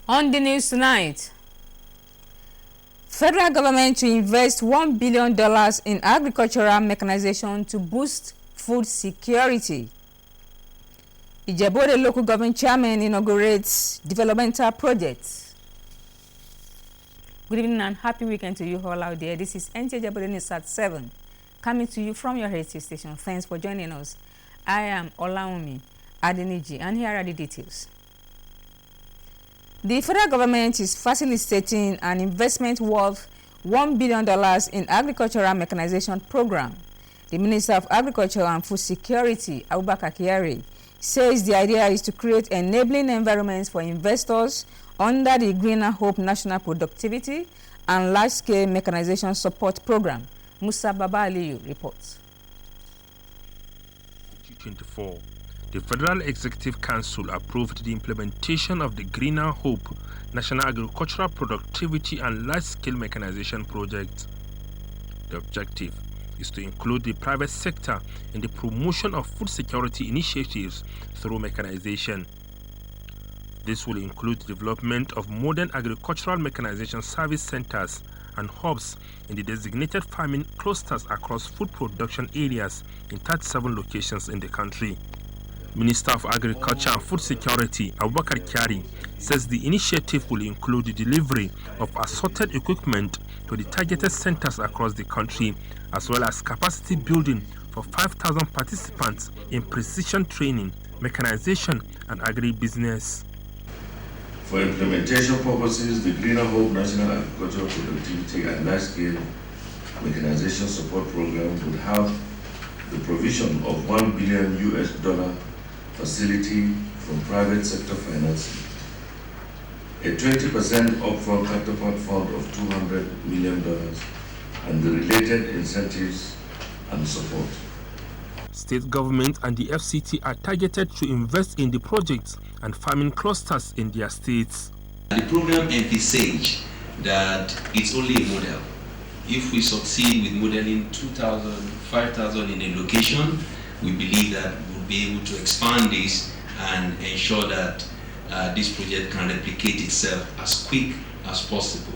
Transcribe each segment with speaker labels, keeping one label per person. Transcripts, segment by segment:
Speaker 1: On the news tonight, federal government to invest $1 billion in agricultural mechanization to boost food security. Ijebu-Ode local government chairman inaugurates developmental projects. Good evening and happy weekend to you all out there. This is NTA Ijebu-Ode News at 7, coming to you from your heritage station. Thanks for joining us. I am Olaumi Adeniji, and here are the details. The federal government is facilitating an investment worth $1 billion in agricultural mechanization program. The Minister of Agriculture and Food Security, Abubakar Kyari, says the idea is to create enabling environments for investors under the Greener Hope National Productivity and Large-Scale Mechanization Support Program. Musa Baba Aliyu reports.
Speaker 2: 2024. The Federal Executive Council approved the implementation of the Greener Hope National Agricultural Productivity and Large-Scale Mechanization Project. The objective is to include the private sector in the promotion of food security initiatives through mechanization. This will include the development of modern agricultural mechanization service centers and hubs in the designated farming clusters across food production areas in 37 locations in the country. Minister of Agriculture and Food Security, Abubakar Kyari, says the initiative will include the delivery of assorted equipment to the targeted centers across the country, as well as capacity building for 5,000 participants in precision training, mechanization, and agribusiness.
Speaker 3: For implementation purposes, the Greener Hope National Agricultural Productivity and Large-Scale Mechanization Support Program would have the provision of $1 billion facility from private sector financing, a 20% upfront counterpart fund of $200 million, and the related incentives and support.
Speaker 2: State government and the FCT are targeted to invest in the projects and farming clusters in their states.
Speaker 4: The program envisaged that it's only a model. If we succeed with modeling 2,000, 5,000 in a location, we believe that we'll be able to expand this and ensure that this project can replicate itself as quick as possible.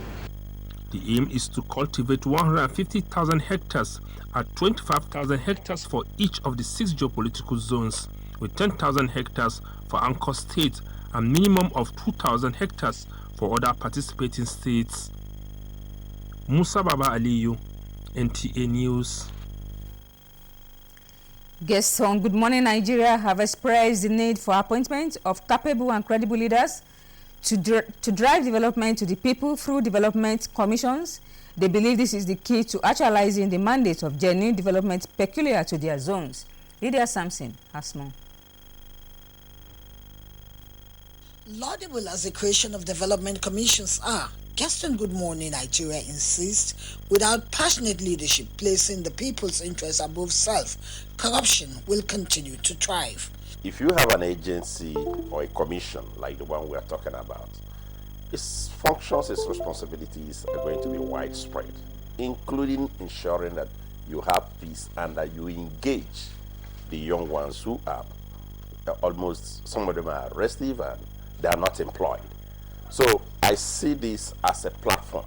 Speaker 2: The aim is to cultivate 150,000 hectares at 25,000 hectares for each of the 6 geopolitical zones, with 10,000 hectares for anchor states and minimum of 2,000 hectares for other participating states. Musa Baba Aliyu, NTA News.
Speaker 1: Guests on Good Morning Nigeria have expressed the need for appointment of capable and credible leaders to drive development to the people through development commissions. They believe this is the key to actualizing the mandate of genuine development peculiar to their zones. Lydia Sampson has more.
Speaker 5: Laudable as the creation of development commissions are, Guests on Good Morning Nigeria insists, without passionate leadership placing the people's interests above self, corruption will continue to thrive.
Speaker 6: If you have an agency or a commission like the one we are talking about, its functions, its responsibilities are going to be widespread, including ensuring that you have peace and that you engage the young ones who are almost, some of them are restive and they are not employed. So I see this as a platform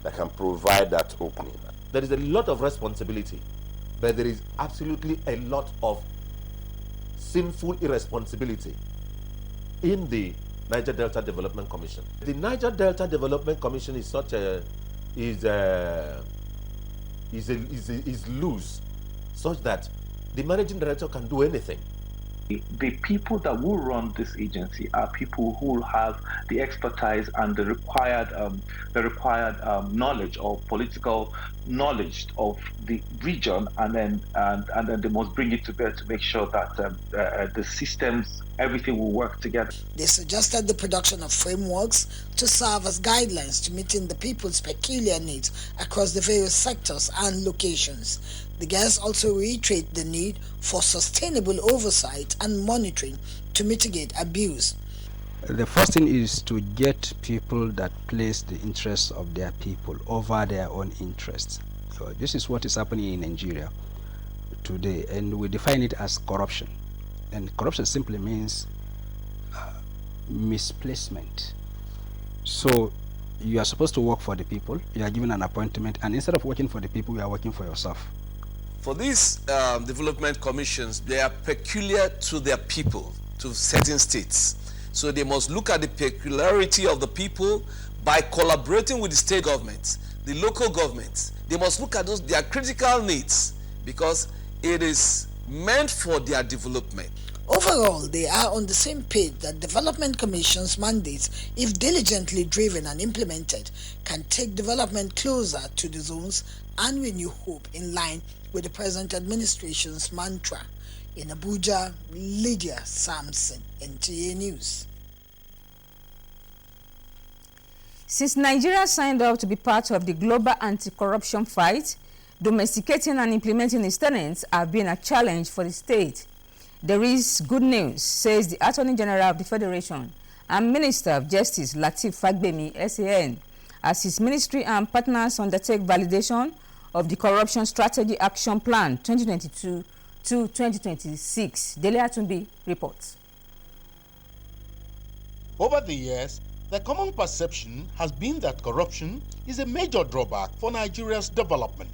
Speaker 6: that can provide that opening.
Speaker 7: There is a lot of responsibility, but there is absolutely a lot of sinful irresponsibility in the Niger Delta Development Commission. The Niger Delta Development Commission is such a is loose, such that the managing director can do anything.
Speaker 8: The people that will run this agency are people who will have the expertise and the required knowledge or political knowledge of the region, and then they must bring it to bear to make sure that the systems, everything will work together.
Speaker 5: They suggested the production of frameworks to serve as guidelines to meeting the people's peculiar needs across the various sectors and locations. The guests also reiterate the need for sustainable oversight and monitoring to mitigate abuse.
Speaker 9: The first thing is to get people that place the interests of their people over their own interests. So this is what is happening in Nigeria today, and we define it as corruption. And corruption simply means misplacement So you are supposed to work for the people. You are given an appointment, and instead of working for the people, you are working for yourself.
Speaker 10: For these development commissions, they are peculiar to their people, to certain states. So they must look at the peculiarity of the people by collaborating with the state governments, the local governments. They must look at their critical needs, because it is meant for their development.
Speaker 5: Overall, they are on the same page that Development Commission's mandates, if diligently driven and implemented, can take development closer to the zones and renew hope in line with the present administration's mantra. In Abuja, Lydia Sampson, NTA News.
Speaker 1: Since Nigeria signed up to be part of the global anti-corruption fight, domesticating and implementing its tenets have been a challenge for the state. There is good news, says the Attorney General of the Federation and Minister of Justice Lateef Fagbemi, SAN, as his ministry and partners undertake validation of the Corruption Strategy Action Plan 2022 to 2026. Dele Atumbi reports.
Speaker 11: Over the years, the common perception has been that corruption is a major drawback for Nigeria's development.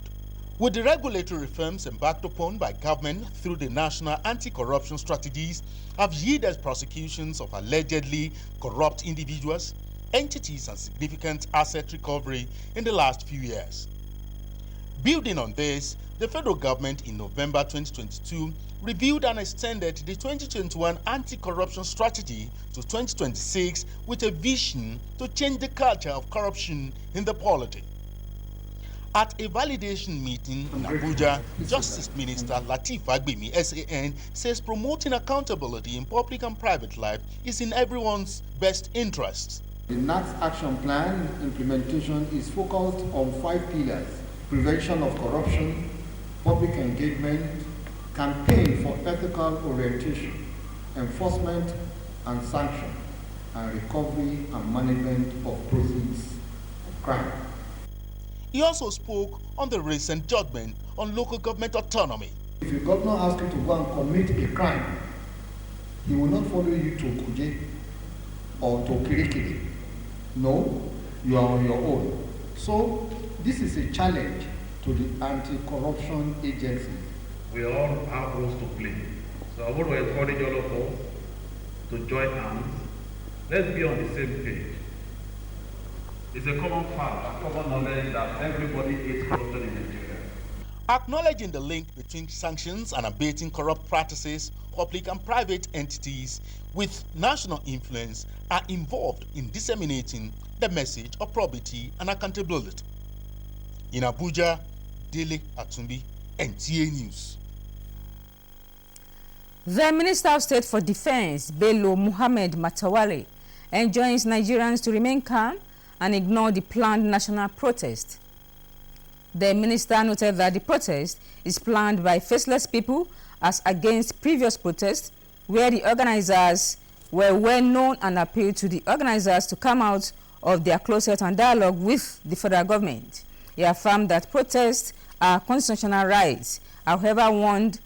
Speaker 11: With the regulatory reforms embarked upon by government through the national anti-corruption strategies have yielded prosecutions of allegedly corrupt individuals, entities and significant asset recovery in the last few years. Building on this, the federal government in November 2022 reviewed and extended the 2021 anti-corruption strategy to 2026 with a vision to change the culture of corruption in the polity. At a validation meeting in Abuja, Justice Minister Lateef Fagbemi, SAN, says promoting accountability in public and private life is in everyone's best interest.
Speaker 12: The NACS Action Plan implementation is focused on 5 pillars: prevention of corruption, public engagement, campaign for ethical orientation, enforcement and sanction, and recovery and management of proceeds of crime.
Speaker 11: He also spoke on the recent judgment on local government autonomy.
Speaker 12: If your governor asks you to go and commit a crime, he will not follow you to Kuje or to Kirikiri. No, you are on your own. So this is a challenge to the anti-corruption agency.
Speaker 13: We all have roles to play. So I want to encourage all of us to join hands. Let's be on the same page. It's a common fact, a common knowledge that everybody hates corruption in Nigeria.
Speaker 11: Acknowledging the link between sanctions and abating corrupt practices, public and private entities with national influence are involved in disseminating the message of probity and accountability. In Abuja, Dele Atumbi, NTA News.
Speaker 1: The Minister of State for Defense, Bello Muhammad Matawale, enjoins Nigerians to remain calm and ignore the planned national protest. The minister noted that the protest is planned by faceless people as against previous protests where the organizers were well known, and appealed to the organizers to come out of their closet and dialogue with the federal government. He affirmed that protests are constitutional rights, however warned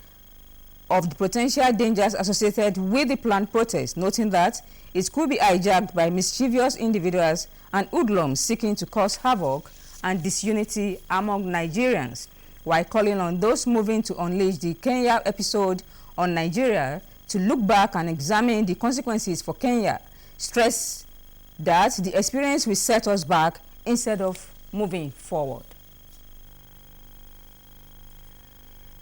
Speaker 1: of the potential dangers associated with the planned protest, noting that it could be hijacked by mischievous individuals and hoodlums seeking to cause havoc and disunity among Nigerians, while calling on those moving to unleash the Kenya episode on Nigeria to look back and examine the consequences for Kenya, stress that the experience will set us back instead of moving forward.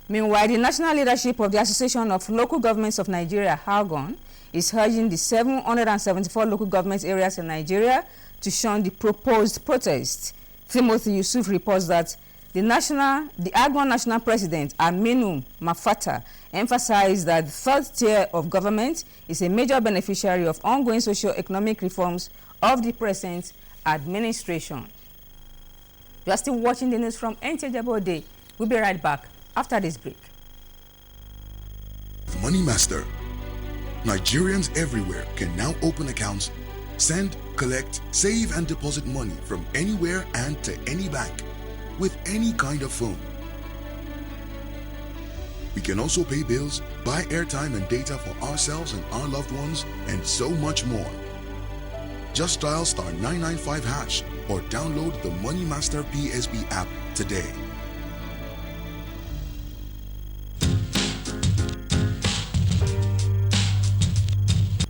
Speaker 1: Meanwhile, the national leadership of the Association of Local Governments of Nigeria, ALGON, is urging the 774 local government areas in Nigeria to shun the proposed protest. Timothy Yusuf reports that the ALGON national president, Aminu Mafata, emphasized that the third tier of government is a major beneficiary of ongoing socio-economic reforms of the present administration. You are still watching the news from NTA Jabode. We'll be right back after this break.
Speaker 14: Money Master. Nigerians everywhere can now open accounts, send, collect, save and deposit money from anywhere and to any bank with any kind of phone. We can also pay bills, buy airtime and data for ourselves and our loved ones, and so much more. Just dial *995# or download the Money Master PSB app today.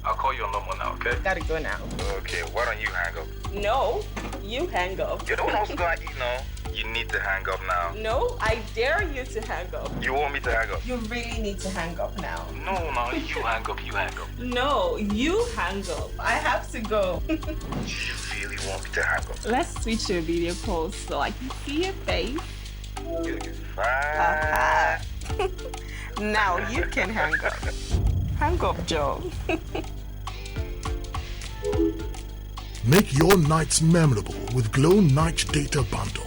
Speaker 15: I'll call you on normal now, okay?
Speaker 16: Gotta go now.
Speaker 15: Okay, why don't you hang up?
Speaker 16: No, you hang up.
Speaker 15: You're the one who's gonna eat now. You need to hang up now.
Speaker 16: No, I dare you to hang up.
Speaker 15: You want me to hang up?
Speaker 16: You really need to hang up now.
Speaker 15: No, you hang up, you hang up.
Speaker 16: No, you hang up. I have to go.
Speaker 15: You really want me to hang up?
Speaker 16: Let's switch to a video call so I can see your face.
Speaker 15: You're looking fine.
Speaker 16: Now you can hang up. Hang up, Joe.
Speaker 17: Make your nights memorable with Glow Night Data Bundle.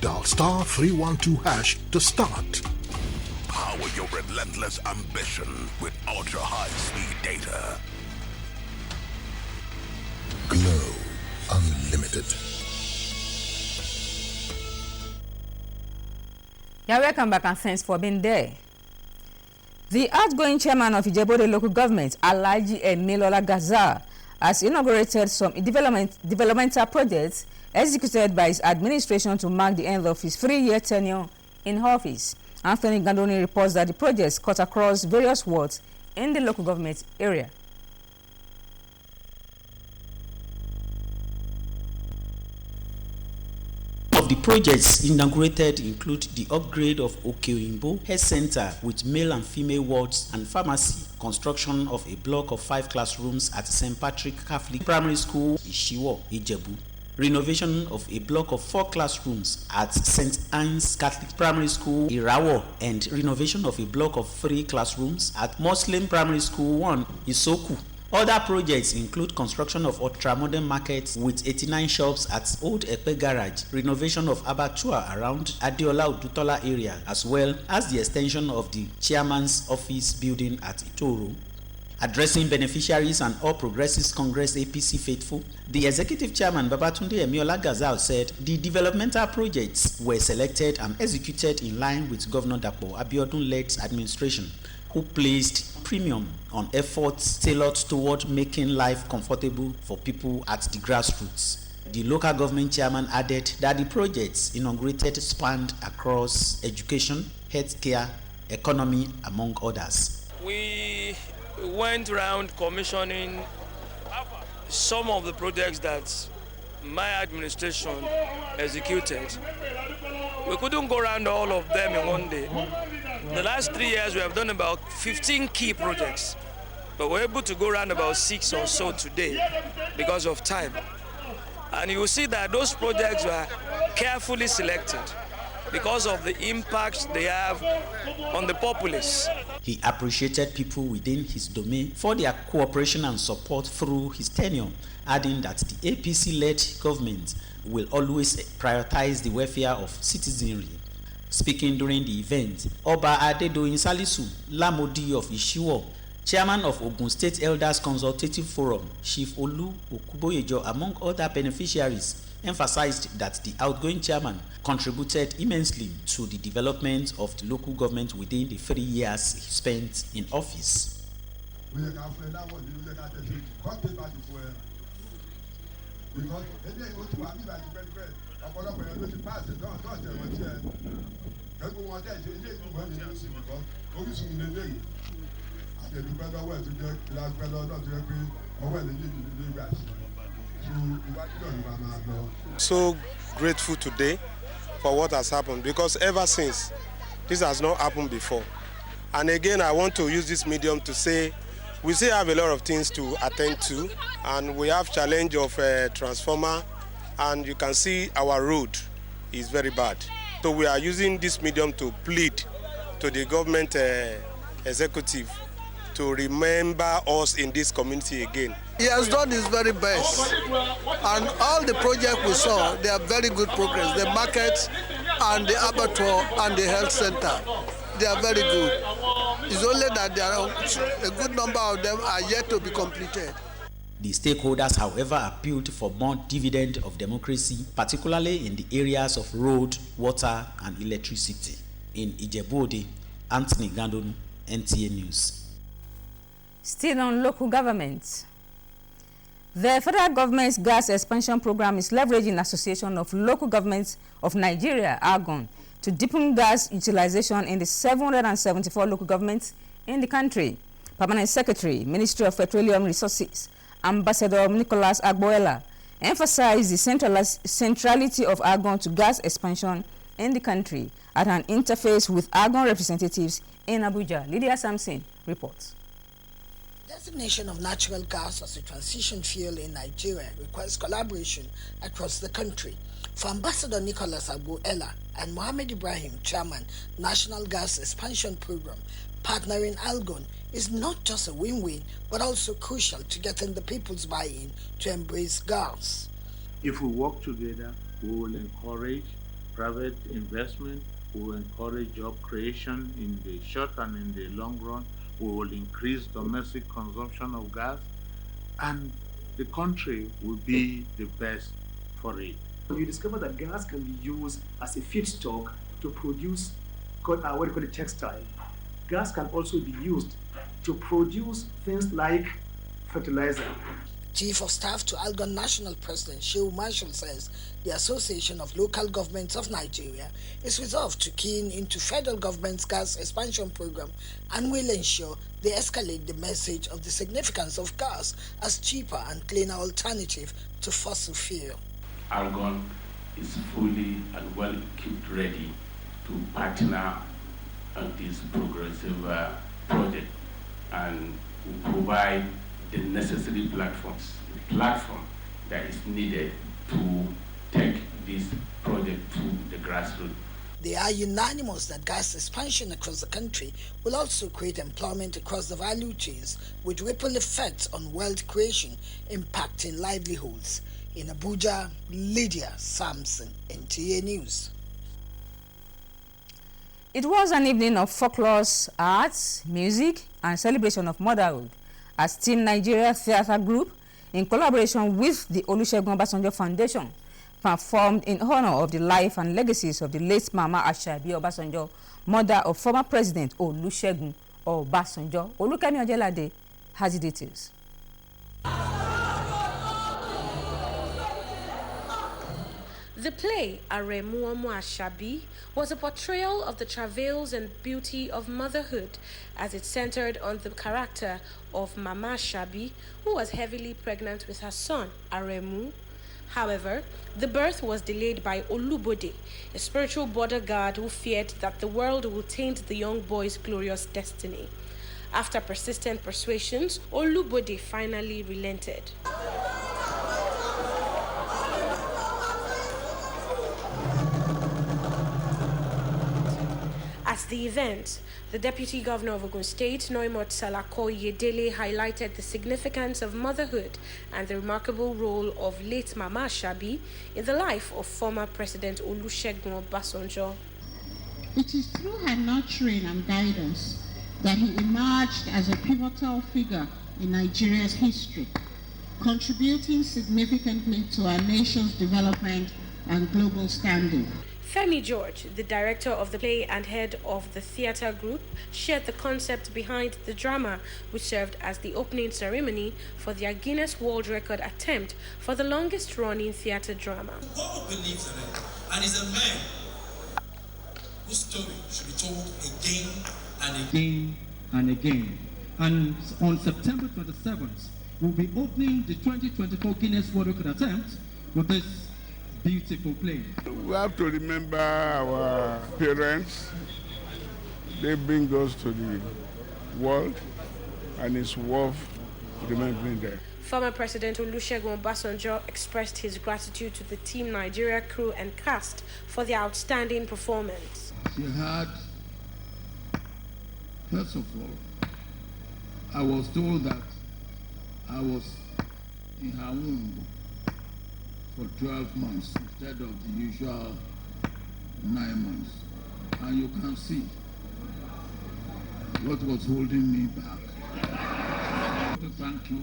Speaker 17: Dial *312# to start.
Speaker 14: Power your relentless ambition with ultra-high-speed data.
Speaker 17: Glow Unlimited.
Speaker 1: Yeah, welcome back and thanks for being there. The outgoing chairman of Ijebu local government, Alhaji Emilola Gaza, has inaugurated some developmental projects executed by his administration to mark the end of his 3-year tenure in office. Anthony Gandoni reports that the projects cut across various wards in the local government area.
Speaker 18: Of the projects inaugurated include the upgrade of Okeoyinbo Health Center with male and female wards and pharmacy, construction of a block of 5 classrooms at St. Patrick Catholic Primary School, Ishiwo, Ijebu, renovation of a block of 4 classrooms at St. Anne's Catholic Primary School, Irawo, and renovation of a block of 3 classrooms at Muslim Primary School 1, Isoku. Other projects include construction of ultra-modern markets with 89 shops at Old Epe Garage, renovation of abattoir around Adeola Odutola area, as well as the extension of the chairman's office building at Itoro. Addressing beneficiaries and All Progressives Congress APC faithful, the executive chairman Babatunde Emiola Gazal said the developmental projects were selected and executed in line with Governor Dapo Abiodun-led administration, who placed premium on efforts tailored toward making life comfortable for people at the grassroots. The local government chairman added that the projects inaugurated spanned across education, healthcare, economy, among others.
Speaker 19: We went around commissioning some of the projects that my administration executed. We couldn't go around all of them in one day. The last 3 years, we have done about 15 key projects, but we're able to go around about 6 or so today because of time. And you will see that those projects were carefully selected because of the impact they have on the populace.
Speaker 18: He appreciated people within his domain for their cooperation and support through his tenure, adding that the APC-led government will always prioritize the welfare of citizenry. Speaking during the event, Oba Adedoyin Salisu Lamodi of Ishiwo, chairman of Ogun State Elders Consultative Forum, Chief Olu Okuboyejo, among other beneficiaries, emphasized that the outgoing chairman contributed immensely to the development of the local government within the 3 years he spent in office.
Speaker 20: So grateful today for what has happened, because ever since this has not happened before. And again, I want to use this medium to say we still have a lot of things to attend to, and we have challenge of transformer, and you can see our road is very bad. So we are using this medium to plead to the government executive to remember us in this community again.
Speaker 21: He has done his very best, and all the projects we saw, they are very good progress. The market and the abattoir and the health center, they are very good. It's only that there are a good number of them are yet to be completed.
Speaker 18: The stakeholders, however, appealed for more dividend of democracy, particularly in the areas of road, water, and electricity. In Ijebu-Ode, Anthony Gandon, NTA News.
Speaker 1: Still on local government. The federal government's gas expansion program is leveraging Association of Local Governments of Nigeria, ALGON, to deepen gas utilization in the 774 local governments in the country. Permanent Secretary, Ministry of Petroleum Resources, Ambassador Nicholas Agboela, emphasized the centrality of ALGON to gas expansion in the country at an interface with ALGON representatives in Abuja. Lydia Sampson reports.
Speaker 5: Designation of natural gas as a transition fuel in Nigeria requires collaboration across the country. For Ambassador Nicholas Agboela and Mohammed Ibrahim, Chairman, National Gas Expansion Program, partnering ALGON is not just a win-win, but also crucial to getting the people's buy-in to embrace gas.
Speaker 3: If we work together, we will encourage private investment, we will encourage job creation in the short and in the long run, we will increase domestic consumption of gas, and the country will be the best for it.
Speaker 22: You discover that gas can be used as a feedstock to produce what we call a textile. Gas can also be used to produce things like fertilizer.
Speaker 5: Chief of Staff to ALGON National President Shehu Marshall says the Association of Local Governments of Nigeria is resolved to key into federal government's gas expansion program and will ensure they escalate the message of the significance of gas as cheaper and cleaner alternative to fossil fuel.
Speaker 23: ALGON is fully and well equipped ready to partner on this progressive project and will provide the necessary platforms, the platform that is needed to take this project to the grassroots.
Speaker 5: They are unanimous that gas expansion across the country will also create employment across the value chains with ripple effects on wealth creation impacting livelihoods. In Abuja, Lydia Sampson, NTA News.
Speaker 1: It was an evening of folklore, arts, music, and celebration of motherhood as Team Nigeria Theatre Group, in collaboration with the Olusegun Obasanjo Foundation, performed in honor of the life and legacies of the late Mama Asabi Obasanjo, mother of former President Olusegun Obasanjo. Olukemi Ojelade has the details.
Speaker 24: The play, Aremu Omo Asabi, was a portrayal of the travails and beauty of motherhood as it centered on the character of Mama Asabi, who was heavily pregnant with her son, Aremu. However, the birth was delayed by Olubode, a spiritual border guard who feared that the world will taint the young boy's glorious destiny. After persistent persuasions, Olubode finally relented. At the event, the Deputy Governor of Ogun State, Noimot Salako Yedele, highlighted the significance of motherhood and the remarkable role of late Mama Asabi in the life of former President Olusegun Obasanjo.
Speaker 25: It is through her nurturing and guidance that he emerged as a pivotal figure in Nigeria's history, contributing significantly to our nation's development and global standing.
Speaker 24: Femi George, the director of the play and head of the theatre group, shared the concept behind the drama, which served as the opening ceremony for their Guinness World Record attempt for the longest running theatre drama.
Speaker 26: God believes in it, and is a man whose story should be told again and again.
Speaker 27: And on September 27th, we'll be opening the 2024 Guinness World Record attempt with this beautiful play.
Speaker 28: We have to remember our parents. They bring us to the world, and it's worth remembering them.
Speaker 24: Former President Olusegun Obasanjo expressed his gratitude to the Team Nigeria crew and cast for their outstanding performance.
Speaker 27: She had, first of all, I was told that I was in her womb for 12 months instead of the usual 9 months. And you can see what was holding me back. I want to thank you.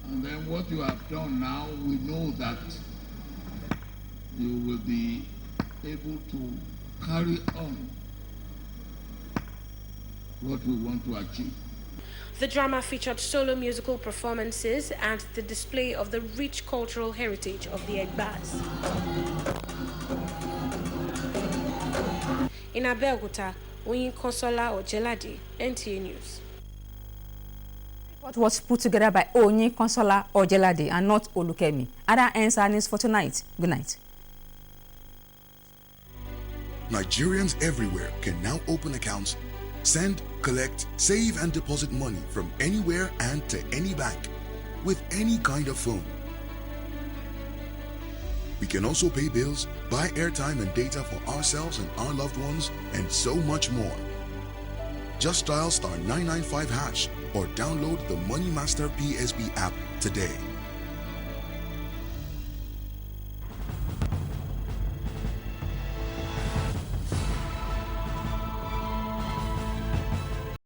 Speaker 27: And then what you have done now, we know that you will be able to carry on what we want to achieve.
Speaker 24: The drama featured solo musical performances and the display of the rich cultural heritage of the Egbas. In Abeokuta, Oyin Konsola Ojelade, NTA News.
Speaker 1: What was put together by Oyin Konsola Ojelade and not Olukemi. Other ends are news for tonight. Good night.
Speaker 14: Nigerians everywhere can now open accounts, send, collect, save and deposit money from anywhere and to any bank with any kind of phone. We can also pay bills, buy airtime and data for ourselves and our loved ones, and so much more. Just dial *995# or download the Money Master PSB app today.